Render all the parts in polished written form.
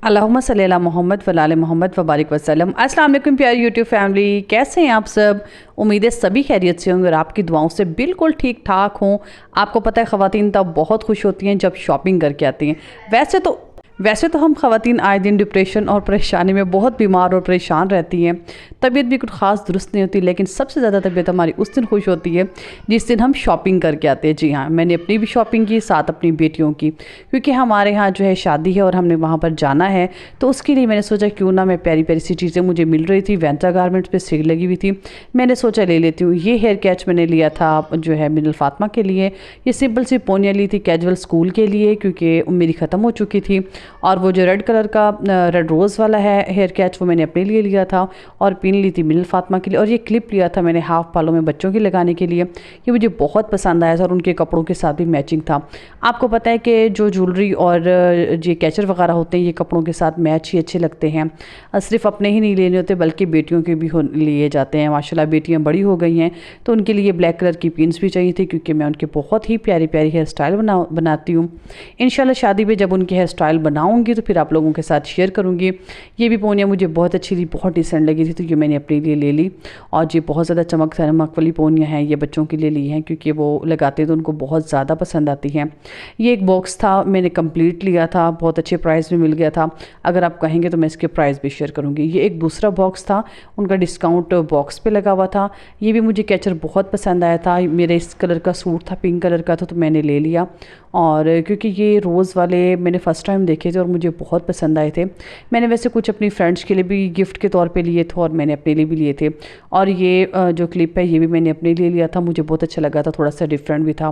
अल्लाहुम्मा सल्ली अला मोहम्मद व आले मोहम्मद व बारिक वसल्लम। अस्सलाम वालेकुम प्यारी यूट्यूब फैमिली, कैसे हैं आप सब। उम्मीद है सभी खैरियत से होंगे और आपकी दुआओं से बिल्कुल ठीक ठाक हों। आपको पता है ख़वातीन तब बहुत खुश होती हैं जब शॉपिंग करके आती हैं। वैसे तो हम ख़वातीन आए दिन डिप्रेशन और परेशानी में बहुत बीमार और परेशान रहती हैं। तबीयत भी कुछ ख़ास दुरुस्त नहीं होती, लेकिन सबसे ज़्यादा तबीयत हमारी उस दिन खुश होती है जिस दिन हम शॉपिंग करके आते हैं। जी हाँ, मैंने अपनी भी शॉपिंग की, साथ अपनी बेटियों की, क्योंकि हमारे यहाँ जो है शादी है और हमने वहाँ पर जाना है। तो उसके लिए मैंने सोचा क्यों ना मैं प्यारी प्यारी सी चीज़ें मुझे मिल रही थी, वेंता गारमेंट्स पे सेल लगी हुई थी, मैंने सोचा ले लेती हूँ। ये हेयर कैच मैंने लिया था जो है मिनल फातिमा के लिए। ये सिंपल सी पोनिया ली थी कैजुअल स्कूल के लिए, क्योंकि मेरी ख़त्म हो चुकी थी। और वो जो रेड कलर का रेड रोज़ वाला है हेयर कैच, वो मैंने अपने लिए लिया था। और पिन ली थी मिनल फातिमा के लिए। और ये क्लिप लिया था मैंने हाफ बालों में बच्चों की लगाने के लिए। ये मुझे बहुत पसंद आया था और उनके कपड़ों के साथ भी मैचिंग था। आपको पता है कि जो ज्वेलरी और ये कैचर वगैरह होते हैं ये कपड़ों के साथ मैच ही अच्छे लगते हैं। सिर्फ अपने ही नहीं लेने होते बल्कि बेटियों के भी लिए जाते हैं। माशाल्लाह बेटियां बड़ी हो गई हैं तो उनके लिए ब्लैक कलर की पिन्स भी चाहिए थी, क्योंकि मैं उनके बहुत ही प्यारी प्यारी हेयर स्टाइल बनाती हूँ। इंशाल्लाह शादी में जब उनकी हेयर स्टाइल बनाऊँगी तो फिर आप लोगों के साथ शेयर करूँगी। ये भी पोनिया मुझे बहुत अच्छी थी, बहुत डिसेंट लगी थी, तो ये मैंने अपने लिए ले ली। और ये बहुत ज़्यादा चमक वाली पोनिया हैं, ये बच्चों के लिए ली हैं क्योंकि वो लगाते तो उनको बहुत ज़्यादा पसंद आती हैं। ये एक बॉक्स था, मैंने कंप्लीट लिया था, बहुत अच्छे प्राइस में मिल गया था। अगर आप कहेंगे तो मैं इसके प्राइस भी शेयर करूँगी। ये एक दूसरा बॉक्स था, उनका डिस्काउंट बॉक्स पे लगा हुआ था। ये भी मुझे कैचर बहुत पसंद आया था। मेरे इस कलर का सूट था, पिंक कलर का था, तो मैंने ले लिया। और क्योंकि ये रोज़ वाले मैंने फ़र्स्ट टाइम देखे थे और मुझे बहुत पसंद आए थे। मैंने वैसे कुछ अपनी फ्रेंड्स के लिए भी गिफ्ट के तौर पे लिए थे और मैंने अपने लिए भी लिए थे। और ये जो क्लिप है ये भी मैंने अपने लिए लिया था, मुझे बहुत अच्छा लगा था, थोड़ा सा डिफरेंट भी था।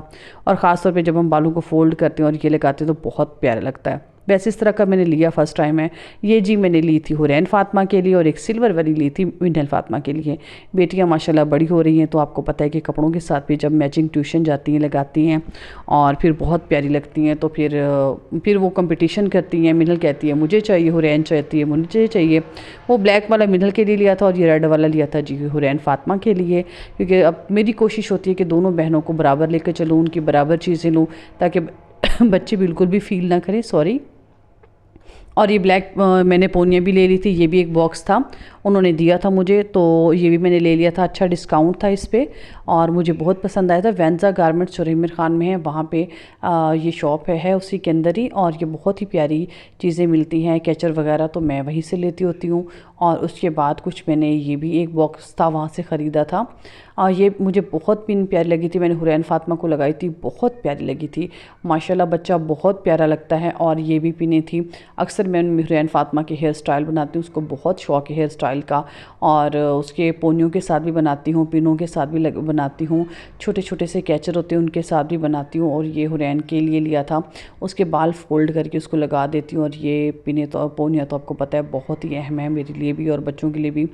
और ख़ास तौर पे जब हम बालों को फोल्ड करते हैं और ये लगाते हैं तो बहुत प्यारा लगता है। वैसे इस तरह का मैंने लिया फ़र्स्ट टाइम है। ये जी मैंने ली थी हुरैन फातिमा के लिए और एक सिल्वर वाली ली थी मिनल फातिमा के लिए। बेटियां माशाल्लाह बड़ी हो रही हैं तो आपको पता है कि कपड़ों के साथ भी जब मैचिंग ट्यूशन जाती हैं लगाती हैं और फिर बहुत प्यारी लगती हैं। तो फिर वो कंपटीशन करती हैं। मिनल कहती है मुझे चाहिए, हुरैन चाहती है मुझे चाहिए। वो ब्लैक वाला मिनल के लिए लिया था और ये रेड वाला लिया था जी हुरैन फातिमा के लिए, क्योंकि अब मेरी कोशिश होती है कि दोनों बहनों को बराबर लेकर चलूँ, उनकी बराबर चीज़ें लूँ ताकि बच्चे बिल्कुल भी फील ना करें, सॉरी। और ये ब्लैक मैंने पोनिया भी ले ली थी, ये भी एक बॉक्स था, उन्होंने दिया था मुझे, तो ये भी मैंने ले लिया था। अच्छा डिस्काउंट था इस पर और मुझे बहुत पसंद आया था। वेंजा गारमेंट्स जो मीर खान में है वहाँ पे ये शॉप है उसी के अंदर ही, और ये बहुत ही प्यारी चीज़ें मिलती हैं, कैचर वगैरह तो मैं वहीं से लेती होती हूँ। और उसके बाद कुछ मैंने ये भी एक बॉक्स था वहाँ से ख़रीदा था। ये मुझे बहुत पिन प्यारी लगी थी, मैंने हुरैन फातिमा को लगाई थी, बहुत प्यारी लगी थी। माशाल्लाह बच्चा बहुत प्यारा लगता है। और ये भी पिनें थी, अक्सर मैं हुरैन फातिमा की हेयर स्टाइल बनाती हूँ, उसको बहुत शौक़ है हेयर स्टाइल का। और उसके पोनियों के साथ भी बनाती हूँ, पिनों के साथ भी बनाती हूँ, छोटे छोटे से कैचर होते हैं उनके साथ भी बनाती हूँ। और ये हुरैन के लिए लिया था, उसके बाल फोल्ड करके उसको लगा देती हूँ। और ये पिने तो पोनिया तो आपको पता है बहुत ही अहम है मेरे लिए भी और बच्चों के लिए भी।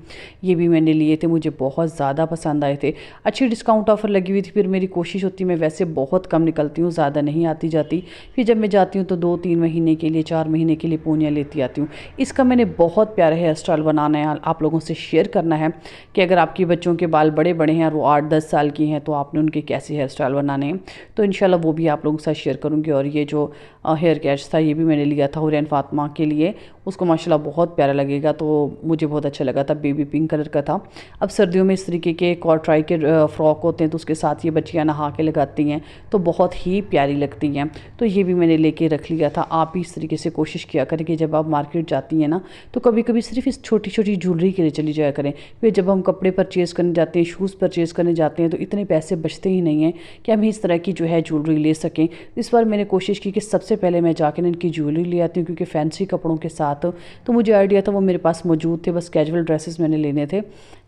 ये भी मैंने लिए थे, मुझे बहुत ज़्यादा पसंद आए थे। अच्छी डिस्काउंट ऑफ़र लगी हुई थी। फिर मेरी कोशिश होती है, मैं वैसे बहुत कम निकलती हूँ, ज़्यादा नहीं आती जाती। फिर जब मैं जाती हूँ तो 2-3 महीने के लिए, 4 महीने के लिए पोनिया लेती आती हूँ। इसका मैंने बहुत प्यारा हेयर स्टाइल बनाना है, आप लोगों से शेयर करना है कि अगर आपके बच्चों के बाल बड़े बड़े हैं और वो 8-10 साल की हैं तो आपने उनके कैसे हेयर स्टाइल बनाने हैं, तो इंशाल्लाह वो भी आप लोगों के साथ शेयर करूँगी। और ये जो हेयर कैच था ये भी मैंने लिया था हुरैन फातिमा के लिए, उसको माशाल्लाह बहुत प्यारा लगेगा, तो मुझे बहुत अच्छा लगा था। बेबी पिंक कलर का था। अब सर्दियों में इस तरीके के कॉटराई के फ्रॉक होते हैं तो उसके साथ ये बच्चियाँ नहा के लगाती हैं तो बहुत ही प्यारी लगती हैं। तो ये भी मैंने लेके रख लिया था। आप भी इस तरीके से कोशिश किया करें कि जब आप मार्केट जाती हैं ना तो कभी कभी सिर्फ इस छोटी छोटी ज्वेलरी के लिए चली जाया करें। फिर जब हम कपड़े परचेज़ करने जाते हैं, शूज़ परचेज़ करने जाते हैं तो इतने पैसे बचते ही नहीं हैं कि हम इस तरह की जो है ज्वेलरी ले सकें। इस बार मैंने कोशिश की कि सबसे पहले मैं जाकर इनकी ज्वेलरी ले आती हूँ, क्योंकि फैंसी कपड़ों के साथ तो मुझे आइडिया था, वो मेरे पास मौजूद थे, बस कैजुअल ड्रेसेस मैंने लेने थे,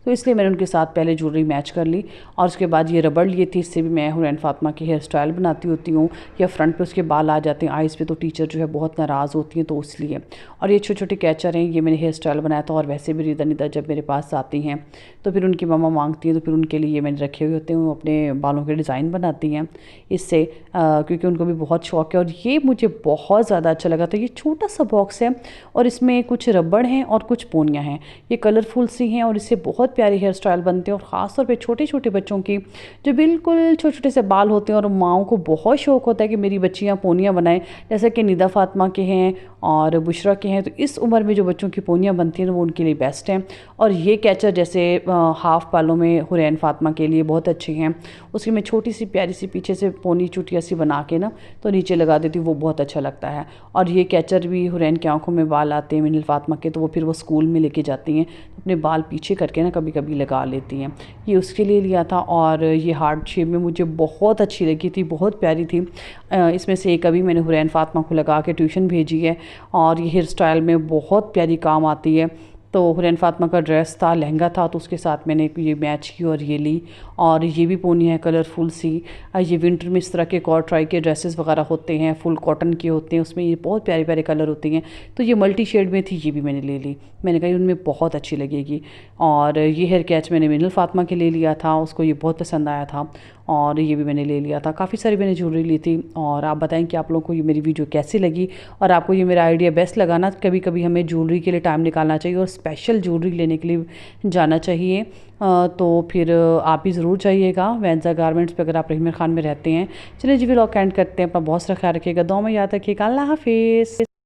तो इसलिए मैंने उनके साथ पहले ज्वेलरी मैच कर ली। और उसके बाद ये रबड़ लिए थे, इससे भी मैं हुरैन फातिमा की हेयर स्टाइल बनाती होती हूँ। या फ्रंट पे उसके बाल आ जाते हैं आइज़ पे तो टीचर जो है बहुत नाराज़ होती हैं, तो इसलिए। और ये छोटे छोटे कैचर हैं, ये मैंने हेयर स्टाइल बनाया था। और वैसे भी रिदा निदा जब मेरे पास आती हैं तो फिर उनकी मम्मा मांगती हैं तो फिर उनके लिए ये मैंने रखे हुए होते हैं, वो अपने बालों के डिज़ाइन बनाती हैं इससे, क्योंकि उनको भी बहुत शौक़ है। और ये मुझे बहुत ज़्यादा अच्छा लगा था। ये छोटा सा बॉक्स है और इसमें कुछ रबड़ हैं और कुछ पोनियाँ हैं, ये कलरफुल सी हैं और इससे बहुत प्यारी हेयर स्टाइल बनते हैं। और ख़ास तौर पे छोटे छोटे बच्चों की जो बिल्कुल छोटे छोटे से बाल होते हैं और माँओं को बहुत शौक़ होता है कि मेरी बच्चियाँ पोनियाँ बनाएं, जैसे कि निदा फातिमा के हैं और बुशरा के हैं। तो इस उम्र में जो बच्चों की पोनियाँ बनती हैं वो उनके लिए बेस्ट हैं। और ये कैचर जैसे हाफ़ बालों में हुरैन फातिमा के लिए बहुत अच्छे हैं। उसकी मैं छोटी सी प्यारी सी पीछे से पोनी चुटिया सी बना के ना तो नीचे लगा देती हूँ, वो बहुत अच्छा लगता है। और ये कैचर भी हुरैन की आंखों में बाल आते हैं मिनल फातिमा के, तो वो फिर वो स्कूल में लेके जाती हैं, अपने बाल पीछे करके ना कभी कभी लगा लेती हैं। ये उसके लिए लिया था। और ये हार्ट शेप में मुझे बहुत अच्छी लगी थी, बहुत प्यारी थी। इसमें से एक अभी मैंने हुरैन फातिमा को लगा के ट्यूशन भेजी है और ये हेयर स्टाइल में बहुत प्यारी काम आती है। तो हुरैन फातिमा का ड्रेस था, लहंगा था, तो उसके साथ मैंने ये मैच की और ये ली। और ये भी पोनी है कलरफुल सी। ये विंटर में इस तरह के कॉट ट्राई के ड्रेसेस वगैरह होते हैं, फुल कॉटन के होते हैं, उसमें ये बहुत प्यारे प्यारे कलर होते हैं। तो ये मल्टी शेड में थी, ये भी मैंने ले ली। मैंने कहा उनमें बहुत अच्छी लगेगी। और ये हेयर कैच मैंने मिनल फातिमा के ले लिया था, उसको ये बहुत पसंद आया था। और ये भी मैंने ले लिया था। काफ़ी सारी मैंने ज्वेलरी ली थी। और आप बताएं कि आप लोगों को ये मेरी वीडियो कैसी लगी और आपको ये मेरा आइडिया बेस्ट लगा ना। कभी कभी हमें ज्वेलरी के लिए टाइम निकालना चाहिए और स्पेशल ज्वेलरी लेने के लिए जाना चाहिए। तो फिर आप भी ज़रूर जाइएगा वेंजा गारमेंट्स पे अगर आप रहीम खान में रहते हैं। चलिए जी व्लॉग एंड करते हैं। अपना बहुत सारा ख्याल रखिएगा, दुआ में याद रखिएगा। अल्लाह हाफिज़।